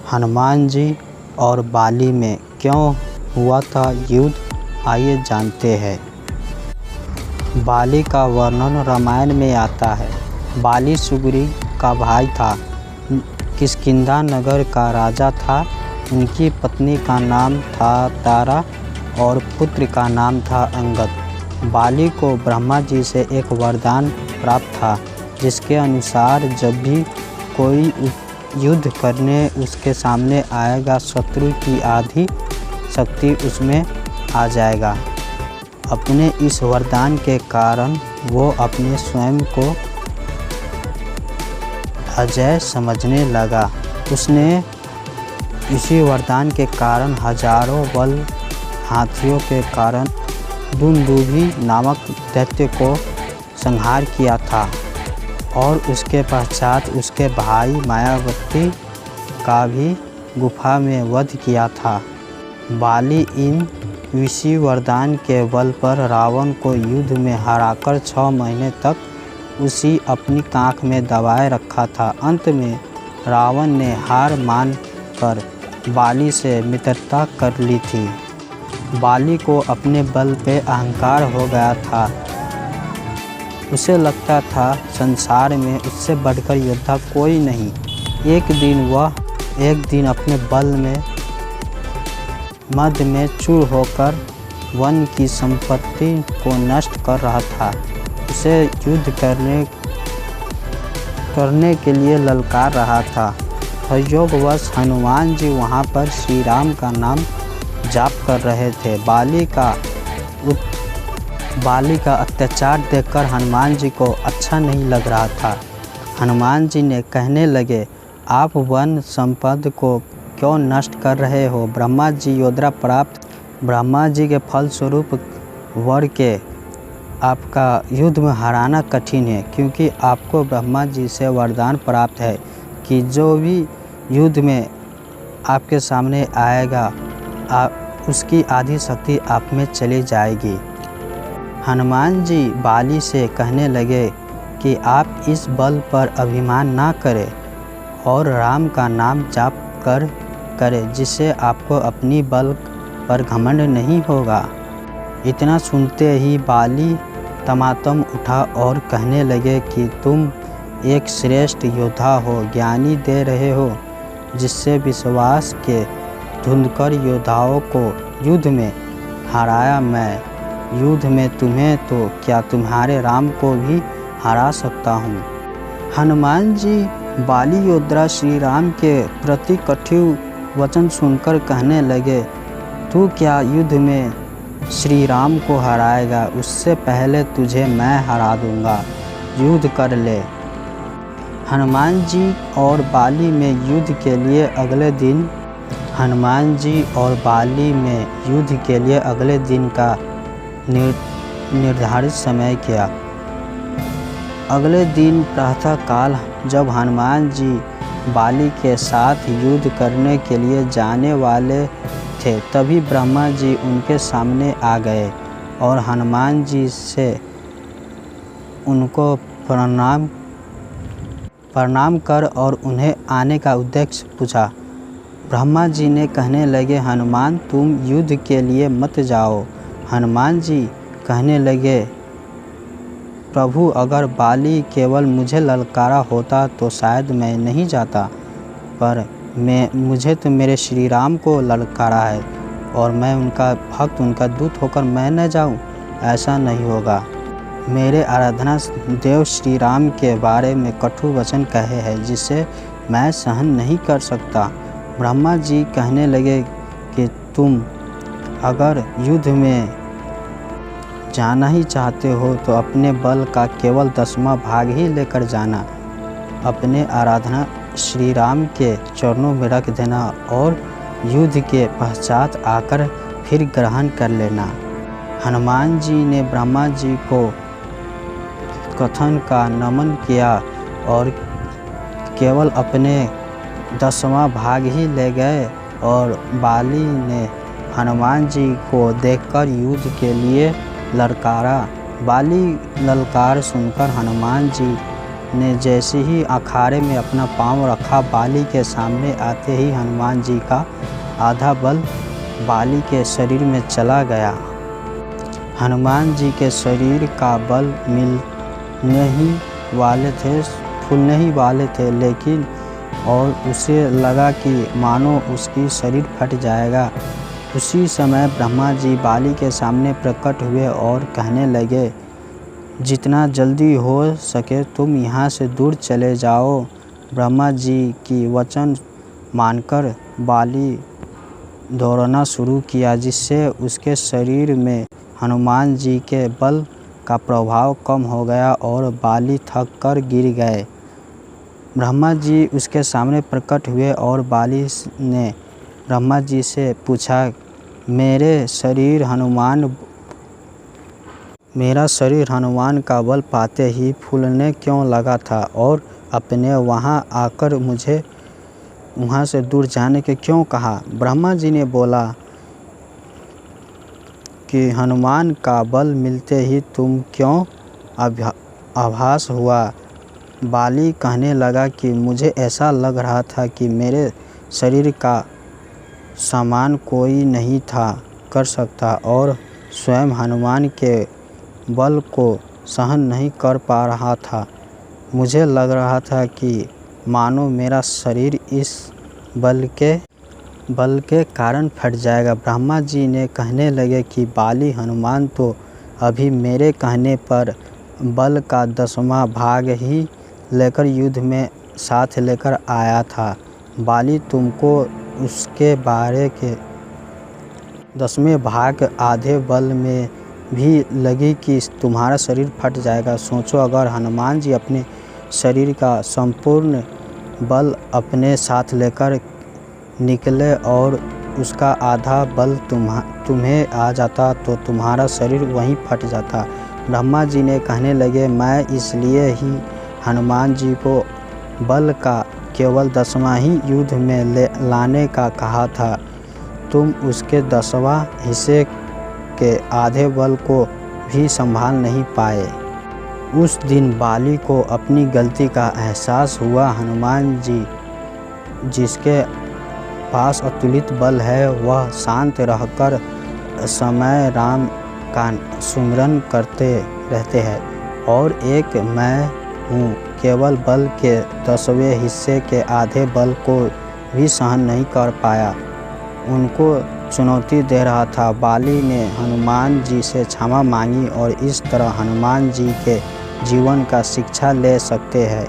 हनुमान जी और बाली में क्यों हुआ था युद्ध, आइए जानते हैं। बाली का वर्णन रामायण में आता है। बाली सुग्रीव का भाई था, किष्किंधा नगर का राजा था। उनकी पत्नी का नाम था तारा और पुत्र का नाम था अंगद। बाली को ब्रह्मा जी से एक वरदान प्राप्त था, जिसके अनुसार जब भी कोई युद्ध करने उसके सामने आएगा, शत्रु की आधी शक्ति उसमें आ जाएगा। अपने इस वरदान के कारण वो अपने स्वयं को अजय समझने लगा। उसने इसी वरदान के कारण हजारों बल हाथियों के कारण दुंदुभी नामक दैत्य को संहार किया था और उसके पश्चात उसके भाई मायावती का भी गुफा में वध किया था। बाली इन विषि वरदान के बल पर रावण को युद्ध में हराकर 6 महीने तक उसी अपनी कांख में दबाए रखा था। अंत में रावण ने हार मान कर बाली से मित्रता कर ली थी। बाली को अपने बल पे अहंकार हो गया था। उसे लगता था संसार में उससे बढ़कर योद्धा कोई नहीं। एक दिन अपने बल में मद में चूर होकर वन की संपत्ति को नष्ट कर रहा था। उसे युद्ध करने के लिए ललकार रहा था। संयोगवश हनुमान जी वहाँ पर श्री राम का नाम जाप कर रहे थे। बाली का अत्याचार देखकर हनुमान जी को अच्छा नहीं लग रहा था। हनुमान जी ने कहने लगे, आप वन संपद को क्यों नष्ट कर रहे हो? ब्रह्मा जी के फलस्वरूप वर के आपका युद्ध में हराना कठिन है, क्योंकि आपको ब्रह्मा जी से वरदान प्राप्त है कि जो भी युद्ध में आपके सामने आएगा, उसकी आधी शक्ति आप में चली जाएगी। हनुमान जी बाली से कहने लगे कि आप इस बल पर अभिमान ना करें और राम का नाम जाप करें, जिससे आपको अपनी बल पर घमंड नहीं होगा। इतना सुनते ही बाली तमातम उठा और कहने लगे कि तुम एक श्रेष्ठ योद्धा हो, ज्ञानी दे रहे हो, जिससे विश्वास के धुंधकर योद्धाओं को युद्ध में हराया मैं। युद्ध में तुम्हें तो क्या तुम्हारे राम को भी हरा सकता हूँ। हनुमान जी बाली योद्धा श्री राम के प्रति कठिन वचन सुनकर कहने लगे, तू क्या युद्ध में श्री राम को हराएगा? उससे पहले तुझे मैं हरा दूंगा, युद्ध कर ले। हनुमान जी और बाली में युद्ध के लिए अगले दिन का निर्धारित समय किया। अगले दिन प्रातःकाल जब हनुमान जी बाली के साथ युद्ध करने के लिए जाने वाले थे, तभी ब्रह्मा जी उनके सामने आ गए और हनुमान जी से उनको प्रणाम कर और उन्हें आने का उद्देश्य पूछा। ब्रह्मा जी ने कहने लगे, हनुमान तुम युद्ध के लिए मत जाओ। हनुमान जी कहने लगे, प्रभु अगर बाली केवल मुझे ललकारा होता तो शायद मैं नहीं जाता, पर मुझे तो मेरे श्री राम को ललकारा है और मैं उनका भक्त, उनका दूत होकर मैं न जाऊं, ऐसा नहीं होगा। मेरे आराधना देव श्री राम के बारे में कटु वचन कहे हैं, जिसे मैं सहन नहीं कर सकता। ब्रह्मा जी कहने लगे कि तुम अगर युद्ध में जाना ही चाहते हो तो अपने बल का केवल 10वां भाग ही लेकर जाना। अपने आराधना श्री राम के चरणों में रख देना और युद्ध के पश्चात आकर फिर ग्रहण कर लेना। हनुमान जी ने ब्रह्मा जी को कथन का नमन किया और केवल अपने 10वां भाग ही ले गए और बाली ने हनुमान जी को देखकर युद्ध के लिए ललकारा। बाली ललकार सुनकर हनुमान जी ने जैसे ही अखाड़े में अपना पांव रखा, बाली के सामने आते ही हनुमान जी का आधा बल बाली के शरीर में चला गया। हनुमान जी के शरीर का बल फूलने ही वाले थे, लेकिन और उसे लगा कि मानो उसकी शरीर फट जाएगा। उसी समय ब्रह्मा जी बाली के सामने प्रकट हुए और कहने लगे, जितना जल्दी हो सके तुम यहाँ से दूर चले जाओ। ब्रह्मा जी की वचन मानकर बाली दौड़ना शुरू किया, जिससे उसके शरीर में हनुमान जी के बल का प्रभाव कम हो गया और बाली थक कर गिर गए। ब्रह्मा जी उसके सामने प्रकट हुए और बाली ने ब्रह्मा जी से पूछा, मेरा शरीर हनुमान का बल पाते ही फूलने क्यों लगा था और अपने वहाँ आकर मुझे वहाँ से दूर जाने के क्यों कहा? ब्रह्मा जी ने बोला कि हनुमान का बल मिलते ही तुम क्यों आभास हुआ। बाली कहने लगा कि मुझे ऐसा लग रहा था कि मेरे शरीर का समान कोई नहीं था कर सकता और स्वयं हनुमान के बल को सहन नहीं कर पा रहा था। मुझे लग रहा था कि मानो मेरा शरीर इस बल के कारण फट जाएगा। ब्रह्मा जी ने कहने लगे कि बाली, हनुमान तो अभी मेरे कहने पर बल का 10वां भाग ही लेकर युद्ध में साथ लेकर आया था। बाली तुमको उसके बारे के 10वें भाग आधे बल में भी लगी कि तुम्हारा शरीर फट जाएगा। सोचो, अगर हनुमान जी अपने शरीर का संपूर्ण बल अपने साथ लेकर निकले और उसका आधा बल तुम्हें आ जाता तो तुम्हारा शरीर वहीं फट जाता। ब्रह्मा जी ने कहने लगे, मैं इसलिए ही हनुमान जी को बल का केवल 10वां ही युद्ध में लाने का कहा था। तुम उसके 10वां हिस्से के आधे बल को भी संभाल नहीं पाए। उस दिन बाली को अपनी गलती का एहसास हुआ। हनुमान जी जिसके पास अतुलित बल है, वह शांत रहकर समय राम का सुमिरन करते रहते हैं और एक मैं हूँ केवल बल के 10वें हिस्से के आधे बल को भी सहन नहीं कर पाया। उनको चुनौती दे रहा था। बाली ने हनुमान जी से क्षमा मांगी और इस तरह हनुमान जी के जीवन का शिक्षा ले सकते हैं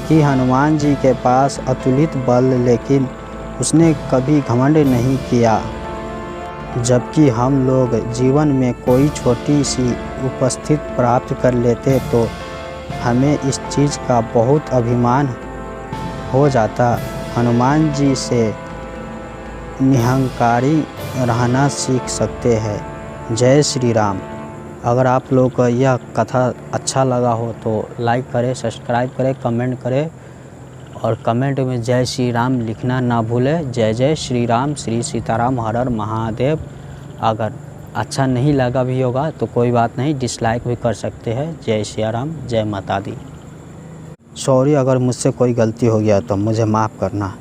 कि हनुमान जी के पास अतुलित बल, लेकिन उसने कभी घमंड नहीं किया। जबकि हम लोग जीवन में कोई छोटी सी उपस्थिति प्राप्त कर लेते तो हमें इस चीज़ का बहुत अभिमान हो जाता। हनुमान जी से निहंकारी रहना सीख सकते हैं। जय श्री राम। अगर आप लोग को यह कथा अच्छा लगा हो तो लाइक करें, सब्सक्राइब करें, कमेंट करें और कमेंट में जय श्री राम लिखना ना भूलें। जय जय श्री राम, श्री सीताराम, हर हर महादेव। अगर अच्छा नहीं लगा भी होगा तो कोई बात नहीं, डिसलाइक भी कर सकते हैं। जय श्री राम, जय माता दी। सॉरी अगर मुझसे कोई गलती हो गया तो मुझे माफ़ करना।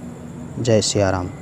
जय श्री राम।